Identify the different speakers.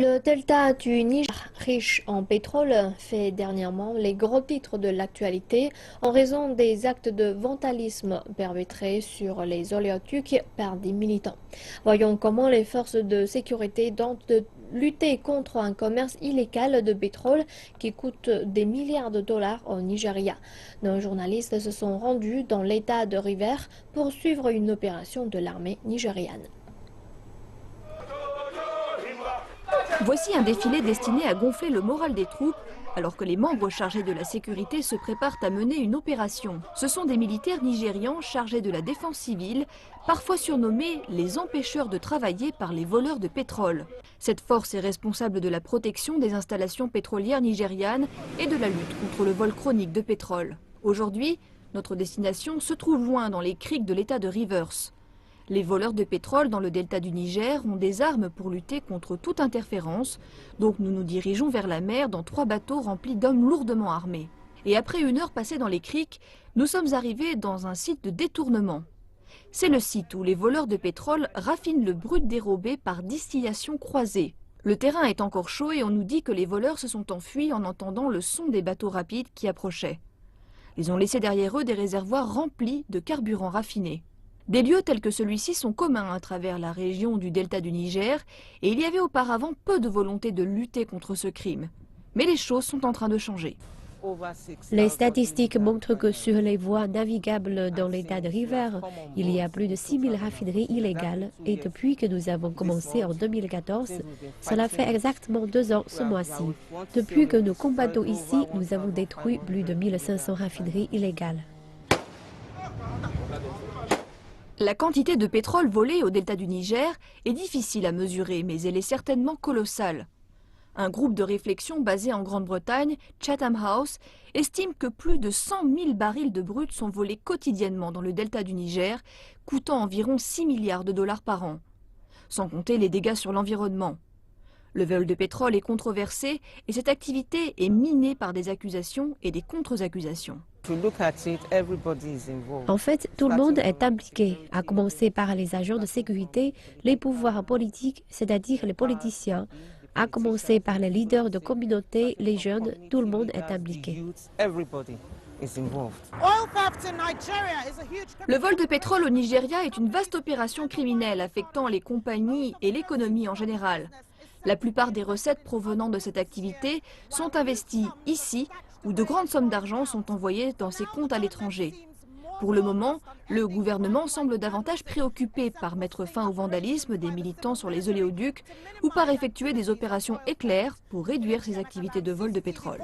Speaker 1: Le delta du Niger, riche en pétrole, fait dernièrement les gros titres de l'actualité en raison des actes de vandalisme perpétrés sur les oléoducs par des militants. Voyons comment les forces de sécurité tentent de lutter contre un commerce illégal de pétrole qui coûte des milliards de dollars au Nigeria. Nos journalistes se sont rendus dans l'état de Rivers pour suivre une opération de l'armée nigériane.
Speaker 2: Voici un défilé destiné à gonfler le moral des troupes, alors que les membres chargés de la sécurité se préparent à mener une opération. Ce sont des militaires nigérians chargés de la défense civile, parfois surnommés les empêcheurs de travailler par les voleurs de pétrole. Cette force est responsable de la protection des installations pétrolières nigérianes et de la lutte contre le vol chronique de pétrole. Aujourd'hui, notre destination se trouve loin dans les criques de l'état de Rivers. Les voleurs de pétrole dans le delta du Niger ont des armes pour lutter contre toute interférence, donc nous nous dirigeons vers la mer dans 3 bateaux remplis d'hommes lourdement armés. Et après 1 heure passée dans les criques, nous sommes arrivés dans un site de détournement. C'est le site où les voleurs de pétrole raffinent le brut dérobé par distillation croisée. Le terrain est encore chaud et on nous dit que les voleurs se sont enfuis en entendant le son des bateaux rapides qui approchaient. Ils ont laissé derrière eux des réservoirs remplis de carburant raffiné. Des lieux tels que celui-ci sont communs à travers la région du delta du Niger et il y avait auparavant peu de volonté de lutter contre ce crime. Mais les choses sont en train de changer.
Speaker 3: Les statistiques montrent que sur les voies navigables dans l'état de Rivers, il y a plus de 6000 raffineries illégales et depuis que nous avons commencé en 2014, cela fait exactement 2 ans ce mois-ci. Depuis que nous combattons ici, nous avons détruit plus de 1500 raffineries illégales.
Speaker 2: La quantité de pétrole volé au delta du Niger est difficile à mesurer, mais elle est certainement colossale. Un groupe de réflexion basé en Grande-Bretagne, Chatham House, estime que plus de 100 000 barils de brut sont volés quotidiennement dans le delta du Niger, coûtant environ 6 milliards de dollars par an. Sans compter les dégâts sur l'environnement. Le vol de pétrole est controversé et cette activité est minée par des accusations et des contre-accusations.
Speaker 3: En fait, tout le monde est impliqué, à commencer par les agents de sécurité, les pouvoirs politiques, c'est-à-dire les politiciens, à commencer par les leaders de communautés, les jeunes, tout le monde est impliqué.
Speaker 2: Le vol de pétrole au Nigeria est une vaste opération criminelle affectant les compagnies et l'économie en général. La plupart des recettes provenant de cette activité sont investies ici, où de grandes sommes d'argent sont envoyées dans ses comptes à l'étranger. Pour le moment, le gouvernement semble davantage préoccupé par mettre fin au vandalisme des militants sur les oléoducs ou par effectuer des opérations éclairs pour réduire ces activités de vol de pétrole.